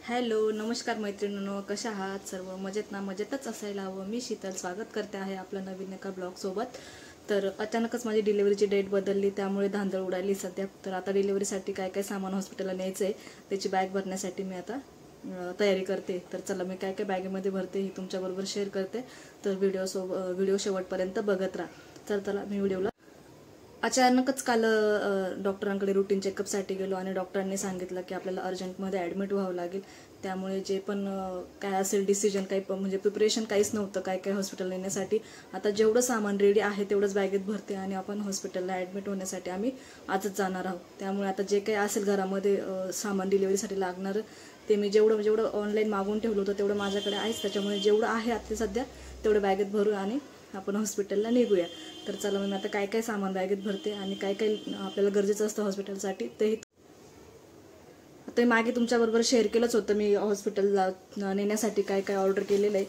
Hello नमस्कार मैत्रिणींनो, कशा आहात सर्व? मजेत ना? मजेतच असायला हवं. मी शीतल स्वागत करते आहे आपल्या नवीन एका ब्लॉगसोबत. तर अचानकच माझी डिलिव्हरीची डेट बदलली, त्यामुळे धांदळ उडाली सध्या. तर आता डिलिव्हरीसाठी काय काय सामान हॉस्पिटलला न्यायचं आहे त्याची बॅग भरण्यासाठी मी आता तयारी करते. तर चला मी काय काय बॅगेमध्ये भरते हे तुमच्याबरोबर शेअर करते. तर व्हिडिओ शेवटपर्यंत बघत राहा. चला मी व्हिडिओला अचानकच काल डॉक्टरांकडे रुटीन चेकअपसाठी गेलो आणि डॉक्टरांनी सांगितलं की आपल्याला अर्जंटमध्ये ॲडमिट व्हावं लागेल. त्यामुळे जे पण काय असेल डिसिजन काही म्हणजे प्रिपरेशन काहीच नव्हतं काय काय हॉस्पिटल नेण्यासाठी. आता जेवढं सामान रेडी आहे तेवढंच बॅगेत भरते आणि आपण हॉस्पिटलला ॲडमिट होण्यासाठी आम्ही आजच जाणार आहोत. त्यामुळे आता जे काही असेल घरामध्ये सामान डिलिव्हरीसाठी लागणारं ते मी जेवढं ऑनलाईन मागवून ठेवलं होतं तेवढं माझ्याकडे आहेच. त्याच्यामुळे जेवढं आहे आता सध्या तेवढं बॅगेत भरू आणि आपण हॉस्पिटलला निघूया. तर चला मी आता काय काय सामान बॅगेत भरते आणि काय काय आपल्याला गरजेचं असतं हॉस्पिटलसाठी तेही ते मागे तुमच्याबरोबर शेअर केलंच होतं. मी हॉस्पिटलला नेण्यासाठी काय काय ऑर्डर केलेलं आहे.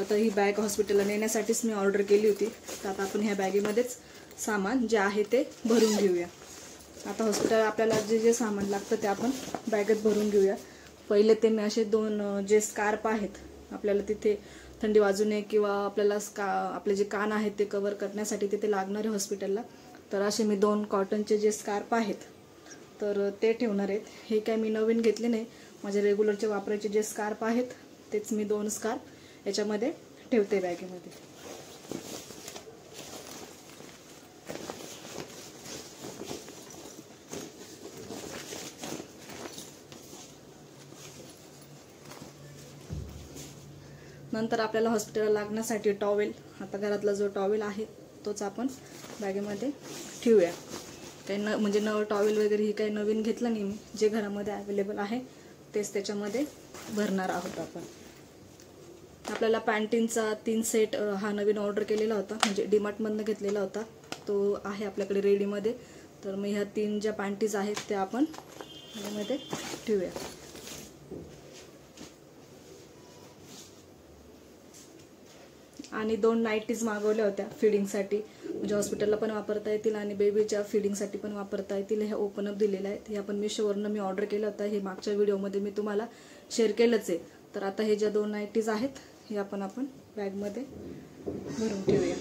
आता ही बॅग हॉस्पिटलला नेण्यासाठीच मी ऑर्डर केली होती. तर आता आपण ह्या बॅगेमध्येच सामान जे आहे ते भरून घेऊया. आता हॉस्पिटल आपल्याला जे जे सामान लागतं ते आपण बॅगेत भरून घेऊया. पहिले ते मी असे दोन जे स्कार्फ आहेत आपल्याला तिथे थंडी वाजू नये किंवा आपल्याला आपले जे कान आहेत ते कव्हर करण्यासाठी तिथे लागणारे हॉस्पिटलला, तर असे मी 2 कॉटनचे जे स्कार्फ आहेत तर ते ठेवणार आहेत. हे काय मी नवीन घेतले नाही, माझे रेग्युलरचे वापरायचे जे स्कार्फ आहेत तेच मी 2 स्कार्फ याच्यामध्ये ठेवते बॅगेमध्ये. नंतर आपल्याला हॉस्पिटलला लागण्यासाठी टॉवेल, आता घरातला जो टॉवेल आहे तोच आपण बॅगेमध्ये ठेवूया. काही म्हणजे टॉवेल वगैरे ही काही नवीन घेतलं नाही मी, जे घरामध्ये अवेलेबल आहे तेच त्याच्यामध्ये भरणार आहोत आपण. आपल्याला पॅन्टीनचा 3 सेट हा नवीन ऑर्डर केलेला होता, म्हणजे डीमार्टमधनं घेतलेला होता. तो आहे आपल्याकडे रेडीमध्ये. तर मी ह्या 3 ज्या पॅन्टीज आहेत त्या आपण यामध्ये ठेवूया. आणि 2 नाईटीज मागवल्या होत्या फिडिंगसाठी, म्हणजे हॉस्पिटलला पण वापरता येतील आणि बेबीच्या फिडिंगसाठी पण वापरता येतील. ह्या ओपन अप दिलेल्या आहेत. हे आपण मिशोवरनं मी ऑर्डर केलं होतं. हे मागच्या व्हिडिओमध्ये मी तुम्हाला शेअर केलंच आहे. तर आता हे ज्या 2 नाईटीज आहेत हे आपण बॅगमध्ये भरून ठेवूया.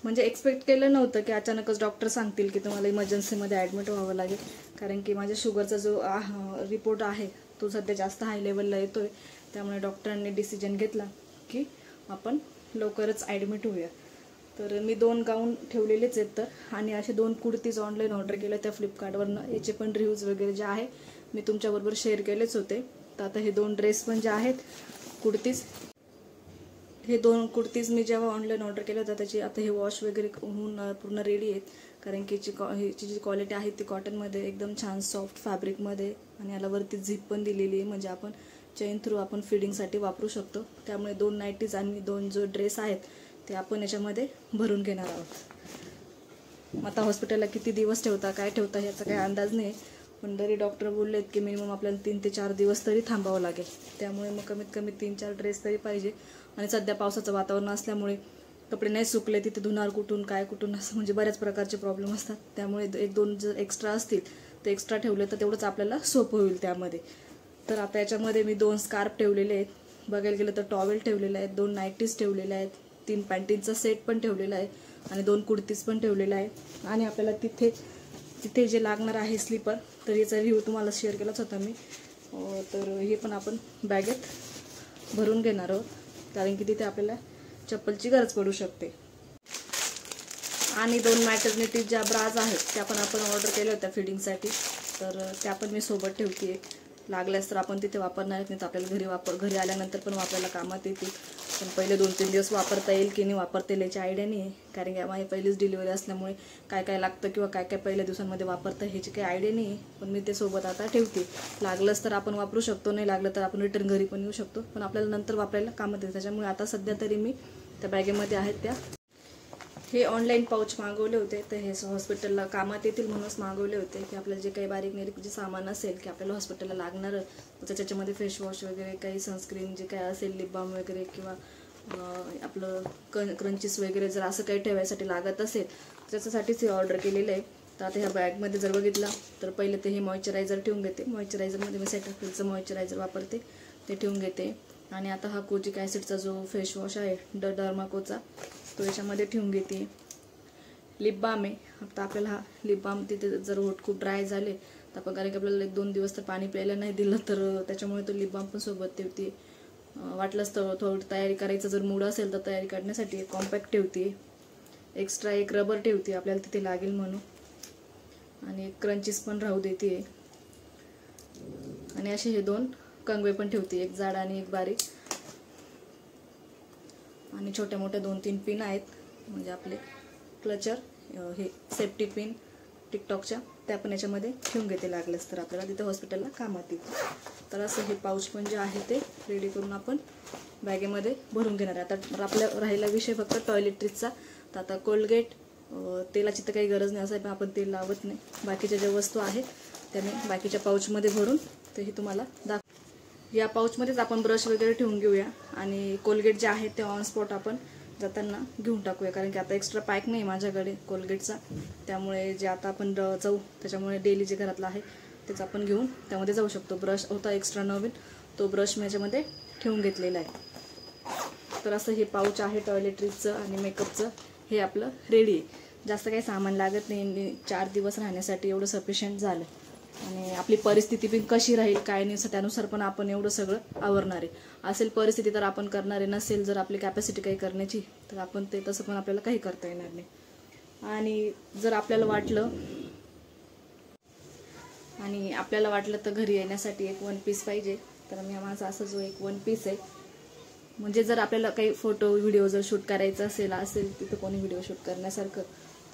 म्हणजे एक्सपेक्ट केलं नव्हतं की अचानकच डॉक्टर सांगतील की तुम्हाला इमर्जन्सीमध्ये ॲडमिट व्हावं लागेल. कारण की माझ्या शुगरचा जो रिपोर्ट आहे तो सध्या जास्त हाय लेवलला येतोय. त्यामुळे डॉक्टरांनी डिसिजन घेतला की आपण लवकरच ॲडमिट होऊया. तर मी 2 गाऊन ठेवलेलेच आहेत. तर आणि असे 2 कुर्तीज ऑनलाईन ऑर्डर केल्या त्या फ्लिपकार्टवरनं. याचे पण रिव्ह्यूज वगैरे जे आहे मी तुमच्याबरोबर शेअर केलेच होते. तर आता हे 2 ड्रेस पण जे आहेत कुर्तीज, हे 2 कुर्तीज मी जेव्हा ऑनलाईन ऑर्डर केलं होतं त्याची आता हे वॉश वगैरे होऊन पूर्ण रेडी आहेत. कारण की ह्याची जी क्वालिटी आहे ती कॉटनमध्ये एकदम छान सॉफ्ट फॅब्रिकमध्ये, आणि याला वरती झिप पण दिलेली आहे, म्हणजे आपण चेन थ्रू आपण फिडिंगसाठी वापरू शकतो. त्यामुळे 2 नाईटीज आणि 2 जो ड्रेस आहेत ते आपण याच्यामध्ये भरून घेणार आहोत. आता हॉस्पिटलला किती दिवस ठेवता काय ठेवता याचा काही अंदाज नाही, पण तरी डॉक्टर बोललेत की मिनिमम आपल्याला 3 ते 4 दिवस तरी थांबावं लागेल. त्यामुळे मग कमीत कमी 3-4 ड्रेस तरी पाहिजे. आणि सध्या पावसाचं वातावरण असल्यामुळे कपडे नाही सुकले तिथे धुणार कुठून काय कुठून असं, म्हणजे बऱ्याच प्रकारचे प्रॉब्लेम असतात. त्यामुळे 1-2 जर एक्स्ट्रा असतील तर एक्स्ट्रा ठेवले तर तेवढंच आपल्याला सोपं होईल त्यामध्ये. तर आता याच्यामध्ये मी 2 स्कार्फ ठेवलेले आहेत, बघायला गेलं तर टॉवेल ठेवलेले आहेत, 2 नाईटीज ठेवलेल्या आहेत, 3 पॅन्टींचा सेट पण ठेवलेला आहे आणि 2 कुर्तीज पण ठेवलेला आहे. आणि आपल्याला तिथे जे लागणार आहे स्लीपर, तर याचा रिव्ह्यू तुम्हाला शेअर केलाच होता मी. तर हे पण आपण बॅगेत भरून घेणार आहोत, कारण की तिथे आपल्याला चप्पलची गरज पडू शकते. आणि 2 मॅटर्निटी ज्या ब्राज आहेत त्या पण आपण ऑर्डर केल्या होत्या फिडिंगसाठी, तर त्या पण मी सोबत ठेवते. लागल्यास तर आपण तिथे वापरणार नाही, तर आपल्याला घरी आल्यानंतर पण वापरायला कामात येतील. पण पहिले 2-3 दिवस वापरता येईल की नाही वापरता येईल याची आयडिया नाही आहे. कारण की माझी पहिलीच डिलिव्हरी असल्यामुळे काय काय लागतं किंवा काय काय पहिल्या दिवसांमध्ये वापरता ह्याची काही आयडिया नाही आहे. पण मी ते सोबत आता ठेवते. लागलंच तर आपण वापरू शकतो, नाही लागलं तर आपण रिटर्न घरी पण येऊ शकतो, पण आपल्याला नंतर वापरायला कामात येईल. त्याच्यामुळे आता सध्या तरी मी त्या बॅगेमध्ये आहेत त्या. हे ऑनलाईन पाऊच मागवले होते, तर हे हॉस्पिटलला कामात येतील म्हणूनच मागवले होते की आपल्याला जे काही बारीक निरीक जे सामान असेल की आपल्याला हॉस्पिटलला लागणारं, त्याच्यामध्ये फेसवॉश वगैरे काही सनस्क्रीन जे काही असेल, लिप बाम वगैरे किंवा आपलं क्रंचीस वगैरे जर असं काही ठेवायसाठी लागत असेल त्याच्यासाठीच हे ऑर्डर केलेलं आहे. तर आता ह्या बॅगमध्ये जर बघितलं तर पहिले ते हे मॉइश्चरायझर ठेवून घेते. मॉइश्चरायझरमध्ये मी सेटॅफिलचं मॉइश्चरायझर वापरते, ते ठेवून घेते. आणि आता हा कोजिक ॲसिडचा जो फेस वॉश आहे डर्माकोचा, तो याच्यामध्ये ठेवून घेते. लिप बाम आहे. आता आपल्याला हा लिप बाम तिथे जर होठ खूप ड्राय झाले तर आपण, कारण की आपल्याला 1-2 दिवस तर पाणी प्यायला नाही दिलं, तर त्याच्यामुळे तो लिप बाम पण सोबत ठेवते. वाटलंच तर थोडी तयारी करायचं जर मूड असेल तर तयारी करण्यासाठी एक कॉम्पॅक्ट ठेवते. एक्स्ट्रा एक रबर ठेवते आपल्याला तिथे लागेल म्हणून. आणि एक क्रंचीस पण राहू देते. आणि असे हे 2 कंगवे पण ठेवते, एक जाड आणि एक बारीक. आणि छोट्या मोठ्या 2-3 पिन आहेत, म्हणजे आपले क्लचर, हे सेफ्टी पिन टिकटॉकच्या, त्या पण याच्यामध्ये ठेवून घेते लागलेच तर आपल्याला तिथे हॉस्पिटलला कामात येईल. तर असं हे पाऊच पण जे आहे ते रेडी करून आपण बॅगेमध्ये भरून घेणार आहे. आता आपल्या राहिला विषय फक्त टॉयलेट्रीजचा. तर आता कोलगेट, तेलाची तर काही गरज नाही, असं पण आपण तेल लावत नाही. बाकीच्या ज्या वस्तू आहेत त्याने बाकीच्या पाऊचमध्ये भरून तेही तुम्हाला या पाऊचमध्येच आपण ब्रश वगैरे ठेवून घेऊया. आणि कोलगेट जे आहे ते ऑन स्पॉट आपण जाताना घेऊन टाकूया, कारण की आता एक्स्ट्रा पॅक नाही माझ्याकडे कोलगेटचा. त्यामुळे जे आता आपण जाऊ त्याच्यामुळे डेली जे घरातलं आहे तेच आपण घेऊन त्यामध्ये जाऊ शकतो. ब्रश होता एक्स्ट्रा नवीन, तो ब्रश मी याच्यामध्ये ठेवून घेतलेला आहे. तर असं हे पाऊच आहे टॉयलेट्रीजचं आणि मेकअपचं, हे आपलं रेडी आहे. जास्त काही सामान लागत नाही, 4 दिवस राहण्यासाठी एवढं सफिशियंट झालं. आणि आपली परिस्थिती पण कशी राहील काय नाही त्यानुसार पण आपण एवढं सगळं आवरणार आहे. असेल परिस्थिती तर आपण करणार आहे, नसेल जर आपली कॅपॅसिटी काही करण्याची तर आपण ते तसं पण आपल्याला काही करता येणार नाही. आणि जर आपल्याला वाटलं तर घरी येण्यासाठी एक 1 पीस पाहिजे. तर मी माझा असा जो एक 1 पीस आहे, म्हणजे जर आपल्याला काही फोटो व्हिडिओ जर शूट करायचा असेल तिथं कोणी व्हिडिओ शूट करण्यासारखं,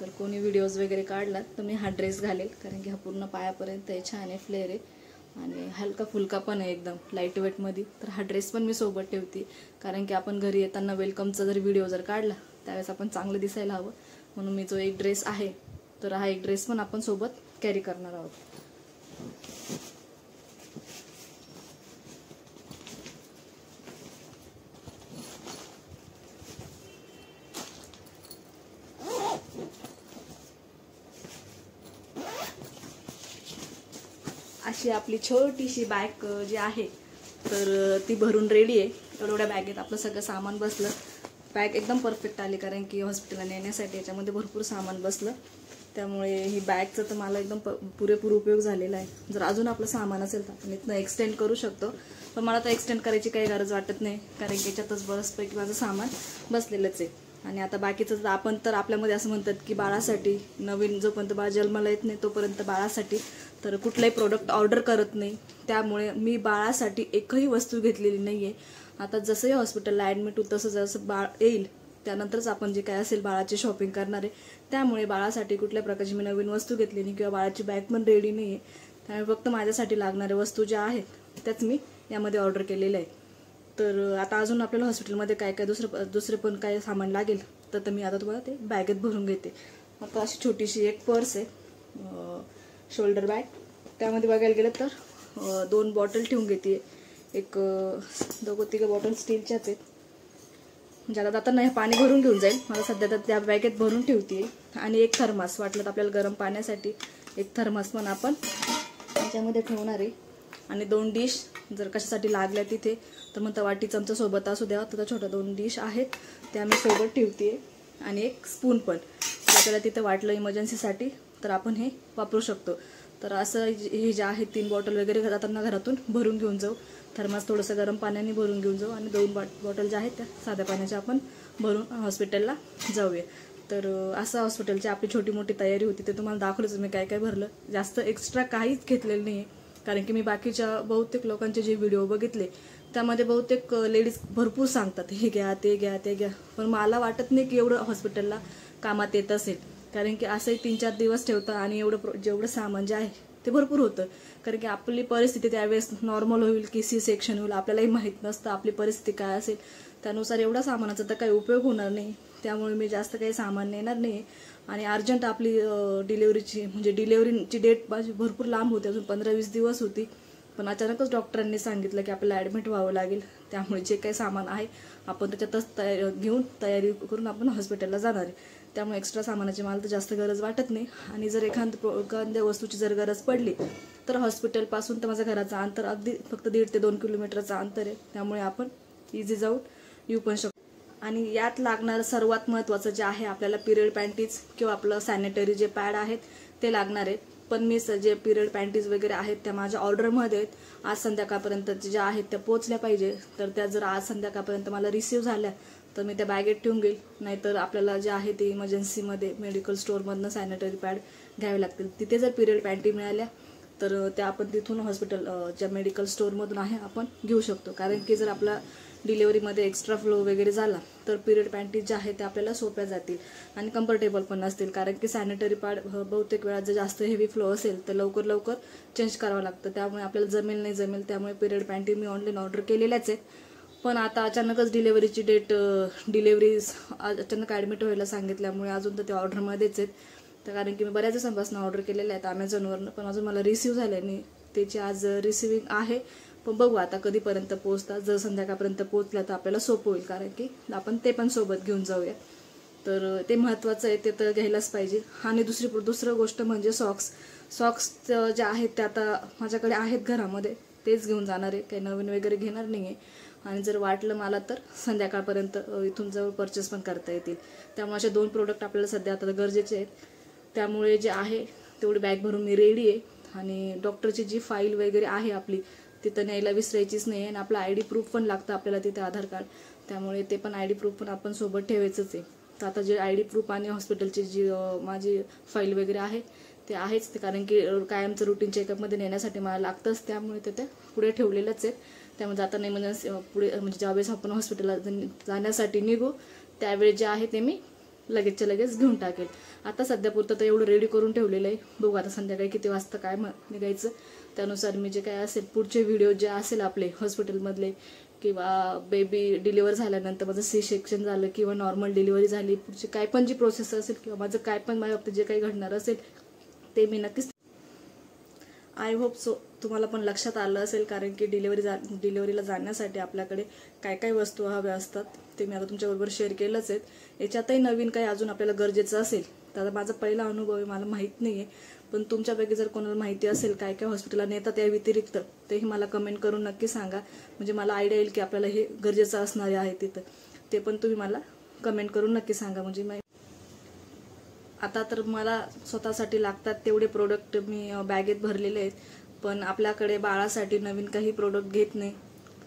तर कोणी व्हिडिओज वगैरे काढलात तर मी हा ड्रेस घालेल, कारण की हा पूर्ण पायापर्यंत आहे, छान आहे, फ्लेअर आहे आणि हलका फुलका पण आहे एकदम लाईट वेटमध्ये. तर हा ड्रेस पण मी सोबत ठेवते, कारण की आपण घरी येताना वेलकमचा जर व्हिडिओ जर काढला त्यावेळेस आपण चांगलं दिसायला हवं, म्हणून मी जो एक ड्रेस आहे तर हा एक ड्रेस पण आपण सोबत कॅरी करणार आहोत. अशी आपली छोटीशी बॅग जी आहे तर ती भरून रेडी आहे. एवढ्या बॅगेत आपलं सगळं सामान बसलं. बॅग एकदम परफेक्ट आली, कारण की हॉस्पिटलला नेण्यासाठी याच्यामध्ये भरपूर सामान बसलं. त्यामुळे ही बॅगचं तर मला एकदम पुरेपूर उपयोग झालेला आहे. जर अजून आपलं सामान असेल तर आपण इथनं एक्सटेंड करू शकतो, पण मला तर एक्सटेंड करायची काही गरज वाटत नाही, कारण की याच्यातच बरंचपैकी माझं सामान बसलेलंच आहे. आणि आता बाकीचं आपण तर आपल्यामध्ये असं म्हणतात की बाळासाठी, नवीन जोपर्यंत बाळ जन्माला येत नाही तोपर्यंत बाळासाठी तर कुठलाही प्रोडक्ट ऑर्डर करत नाही. त्यामुळे मी बाळासाठी एकही वस्तू घेतलेली नाही आहे. आता जसंही हॉस्पिटलला ॲडमिट होऊ तसं जसं बाळ येईल त्यानंतरच आपण जे काय असेल बाळाची शॉपिंग करणार आहे. त्यामुळे बाळासाठी कुठल्या प्रकारची मी नवीन वस्तू घेतली नाही, किंवा बाळाची बॅग पण रेडी नाही आहे. त्यामुळे फक्त माझ्यासाठी लागणाऱ्या वस्तू ज्या आहेत त्याच मी यामध्ये ऑर्डर केलेल्या आहेत. तर आता अजून आपल्याला हॉस्पिटलमध्ये काय काय दुसरे पण काय सामान लागेल तर मी आता तुम्हाला ते बॅगेत भरून घेते. आता अशी छोटीशी एक पर्स आहे, शोल्डर बॅग. त्यामध्ये बघायला गेलं तर 2 बॉटल ठेवून घेते. एक 2-3 बॉटल स्टीलच्याच आहेत, म्हणजे आता जाताना पाणी भरून घेऊन जाईल. मला सध्या तर त्या बॅगेत भरून ठेवते. आणि एक थर्मास, वाटलं तर आपल्याला गरम पाण्यासाठी एक थर्मास पण आपण त्याच्यामध्ये ठेवणार आहे. आणि 2 डिश जर कशासाठी लागल्या तिथे तर मग वाटी चमचा सोबत असू द्या, तर छोट्या 2 डिश आहेत त्या मी सोबत ठेवते. आणि एक स्पून पण, आपल्याला तिथे वाटलं इमर्जन्सीसाठी तर आपण हे वापरू शकतो. तर असं हे जे आहे 3 बॉटल वगैरे जाताना घरातून भरून घेऊन जाऊ. थर्मास थोडंसं गरम पाण्याने भरून घेऊन जाऊ आणि 2 बॉटल ज्या आहेत त्या साध्या पाण्याच्या आपण भरून हॉस्पिटलला जाऊया. तर असं हॉस्पिटलची आपली छोटी मोठी तयारी होती, ते तुम्हाला दाखवलंच मी काय काय भरलं. जास्त एक्स्ट्रा काहीच घेतलेलं नाही आहे, कारण की मी बाकीच्या बहुतेक लोकांचे जे व्हिडिओ बघितले त्यामध्ये बहुतेक लेडीज भरपूर सांगतात हे घ्या ते घ्या ते घ्या, पण मला वाटत नाही की एवढं हॉस्पिटलला कामात येत असेल. कारण की असंही 3-4 दिवस ठेवतं आणि जेवढं सामान जे आहे ते भरपूर होतं. कारण की आपली परिस्थिती त्यावेळेस नॉर्मल होईल की C-सेक्शन होईल आपल्यालाही माहीत नसतं आपली परिस्थिती काय असेल. त्यानुसार एवढा सामानाचा तर काही उपयोग होणार नाही. त्यामुळे मी जास्त काही सामान नेणार नाही. आणि अर्जंट आपली डिलेव्हरीची, म्हणजे डिलेव्हरीची डेट भरपूर लांब होती, अजून 15-20 दिवस होती. पण अचानकच डॉक्टरांनी सांगितलं की आपल्याला ॲडमिट व्हावं लागेल. त्यामुळे जे काही सामान आहे आपण त्याच्यातच घेऊन तयारी करून आपण हॉस्पिटलला जाणार आहे. त्यामुळे एक्स्ट्रा सामानाची मला तर जास्त गरज वाटत नाही. आणि जर एखाद्या वस्तूची जर गरज पडली तर हॉस्पिटलपासून तर माझ्या घराचं अंतर अगदी फक्त 1.5 ते 2 किलोमीटरचं अंतर आहे. त्यामुळे आपण इझी जाऊन येऊ पण शकतो. आणि यात लागणारं सर्वात महत्त्वाचं जे आहे आपल्याला पिरियड पॅन्टीज किंवा आपलं सॅनिटरी जे पॅड आहेत ते लागणार आहेत. पण मी जे पिरियड पॅन्टीज वगैरे आहेत त्या माझ्या ऑर्डरमध्ये आहेत. आज संध्याकाळपर्यंत ज्या आहेत त्या पोचल्या पाहिजे. तर त्या जर आज संध्याकाळपर्यंत मला रिसीव्ह झाल्या तर मी त्या बॅगेत ठेवून घेईल. नाहीतर आपल्याला जे आहे ते इमर्जन्सीमध्ये मेडिकल स्टोअरमधनं सॅनिटरी पॅड घ्यावे लागतील. तिथे जर पिरियड पॅन्टी मिळाल्या तर त्या आपण तिथून हॉस्पिटल ज्या मेडिकल स्टोअरमधून आहे आपण घेऊ शकतो. कारण की जर आपला डिलिव्हरीमध्ये एक्स्ट्रा फ्लो वगैरे झाला तर पिरियड पॅन्टीज ज्या आहेत त्या आपल्याला सोप्या जातील आणि कम्फर्टेबल पण नसतील. कारण की सॅनिटरी पॅड बहुतेक वेळा जर जास्त हेवी फ्लो असेल तर लवकर चेंज करावं लागतं. त्यामुळे आपल्याला जमेल नाही जमेल. त्यामुळे पिरियड पॅन्टी मी ऑनलाईन ऑर्डर केलेल्याच आहेत. पण आता अचानकच डिलेव्हरीची डेट डिलेव्हरी अचानक ॲडमिट व्हायला सांगितल्यामुळे अजून तर ते ऑर्डरमध्येच आहेत. तर कारण की मी बऱ्याच दिवसांपासून ऑर्डर केलेल्या आहेत अमेझॉनवरनं, पण अजून मला रिसीव्ह झाले नाही. त्याची आज रिसिव्हिंग आहे, पण बघू आता कधीपर्यंत पोहोचतात. जर संध्याकाळपर्यंत पोहोचल्या तर आपल्याला सोपं होईल. कारण की आपण ते पण सोबत घेऊन जाऊया. तर ते महत्त्वाचं आहे, ते तर घ्यायलाच पाहिजे. आणि दुसरं गोष्ट म्हणजे सॉक्स जे आहेत ते आता माझ्याकडे आहेत घरामध्ये, तेच घेऊन जाणार आहे. काही नवीन वगैरे घेणार नाही आहे. आणि जर वाटलं मला तर संध्याकाळपर्यंत इथून जवळ परचेस पण करता येतील. त्यामुळे असे 2 प्रोडक्ट आपल्याला सध्या आता गरजेचे आहेत. त्यामुळे जे आहे तेवढी बॅग भरून मी रेडी आहे. आणि डॉक्टरची जी फाईल वगैरे आहे आपली तिथं न्यायला विसरायचीच नाही. आणि आपलं ID प्रूफ पण लागतं आपल्याला तिथे, आधार कार्ड. त्यामुळे ते पण ID प्रूफ पण आपण सोबत ठेवायचंच आहे. तर आता जे ID प्रूफ आणि हॉस्पिटलची जी माझी फाईल वगैरे आहे ते आहेच. ते कारण की कायमचं रुटीन चेकअपमध्ये नेण्यासाठी मला लागतंच. त्यामुळे ते पुढे ठेवलेलंच आहे. त्यामुळे जाताना म्हणजे पुढे म्हणजे ज्यावेळेस आपण हॉस्पिटलला जाण्यासाठी निघू त्यावेळेस जे आहे ते मी लगेचच्या लगेच घेऊन टाकेल. आता सध्यापुरतं तर एवढं रेडी करून ठेवलेलं आहे. बघू आता संध्याकाळी किती वाजता काय निघायचं त्यानुसार मी जे काय असेल पुढचे व्हिडिओ जे असेल आपले हॉस्पिटलमधले किंवा बेबी डिलिव्हर झाल्यानंतर माझं C-सेक्शन झालं किंवा नॉर्मल डिलिव्हरी झाली, पुढची काय पण जी प्रोसेस असेल किंवा माझं काय पण माझ्या बाबतीत जे काही घडणार असेल ते मी नक्कीच आय होप सो तुम्हाला पण लक्षात आलं असेल. कारण की डिलिव्हरीला जाण्यासाठी आपल्याकडे काय काय वस्तू हव्या असतात ते मी आता तुमच्याबरोबर शेअर केलंच आहेत. याच्यातही नवीन काही अजून आपल्याला गरजेचं असेल तर माझा पहिला अनुभव आहे, मला माहीत नाही आहे. पण तुमच्यापैकी जर कोणाला माहिती असेल काय काय हॉस्पिटलला नेतात या व्यतिरिक्त तेही मला कमेंट करून नक्की सांगा. म्हणजे मला आयडिया येईल की आपल्याला हे गरजेचं असणारे आहे तिथं. ते पण तुम्ही मला कमेंट करून नक्की सांगा. म्हणजे आता तर मला स्वतःसाठी लागतात तेवढे प्रोडक्ट मी बॅगेत भरलेले आहेत. पण आपल्याकडे बाळासाठी नवीन काही प्रोडक्ट घेत नाही.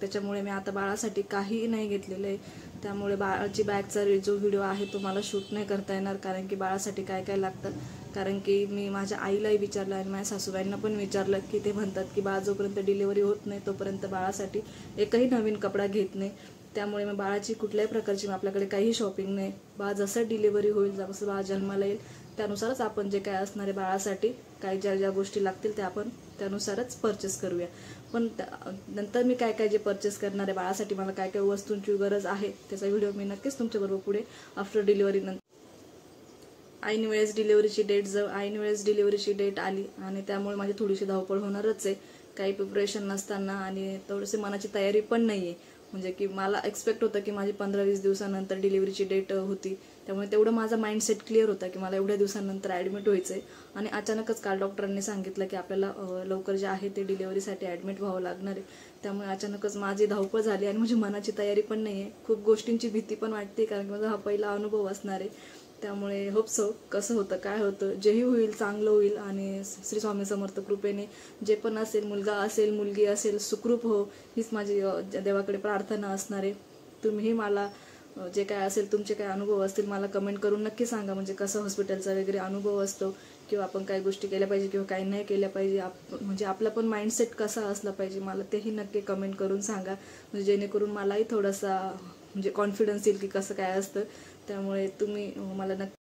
त्याच्यामुळे मी आता बाळासाठी काहीही नाही घेतलेलं आहे. त्यामुळे बाळाची बॅगचा जो व्हिडिओ आहे तो मला शूट नाही करता येणार. कारण की बाळासाठी काय काय लागतं. कारण की मी माझ्या आईलाही विचारलं आणि माझ्या सासूबाईंना पण विचारलं की ते म्हणतात की बाळ जोपर्यंत डिलिव्हरी होत नाही तोपर्यंत बाळासाठी एकही नवीन कपडा घेत नाही. त्यामुळे मग बाळाची कुठल्याही प्रकारची आपल्याकडे काही शॉपिंग नाही. बाळ जसं डिलिव्हरी होईल जसं बाळ जन्माला येईल त्यानुसारच आपण जे काय असणारे बाळासाठी काय ज्या गोष्टी लागतील त्या आपण त्यानुसारच परचेस करूया. पण नंतर मी काय काय जे परचेस करणार आहे बाळासाठी मला काय काय वस्तूंची गरज आहे त्याचा व्हिडिओ मी नक्कीच तुमच्याबरोबर पुढे आफ्टर डिलिव्हरी नंतर ऐन वेळेस डिलिव्हरीची डेट आली आणि त्यामुळे माझी थोडीशी धावपळ होणारच आहे. काही प्रिपरेशन नसताना आणि थोडीशी मनाची तयारी पण नाही आहे. म्हणजे की मला एक्सपेक्ट होतं की माझी 15-20 दिवसानंतर डिलिव्हरीची डेट होती. त्यामुळे तेवढं माझा माइंडसेट क्लिअर होता की मला एवढ्या दिवसानंतर ॲडमिट व्हायचं आहे. आणि अचानकच काल डॉक्टरांनी सांगितलं की आपल्याला लवकर जे आहे ते डिलिव्हरीसाठी ॲडमिट व्हावं लागणार आहे. त्यामुळे अचानकच माझी धावपळ झाली आणि माझी मनाची तयारी पण नाही आहे. खूप गोष्टींची भीती पण वाटते कारण की माझा हा पहिला अनुभव असणार आहे. त्यामुळे होप सो कसं होतं काय होतं जेही होईल चांगलं होईल. आणि श्री स्वामी समर्थ कृपेने जे पण असेल मुलगा असेल मुलगी असेल सुखरूप हो हीच माझी देवाकडे प्रार्थना असणार आहे. तुम्हीही मला जे काय असेल तुमचे काय अनुभव असतील मला कमेंट करून नक्की सांगा. म्हणजे कसं हॉस्पिटलचा वगैरे अनुभव असतो किंवा आपण काय गोष्टी केल्या पाहिजे किंवा काय नाही केल्या पाहिजे. म्हणजे आपला पण माइंडसेट कसा असला पाहिजे मला तेही नक्की कमेंट करून सांगा. म्हणजे जेणेकरून मलाही थोडासा म्हणजे कॉन्फिडन्स येईल की कसं काय असतं. त्यामुळे तुम्ही मला नक्की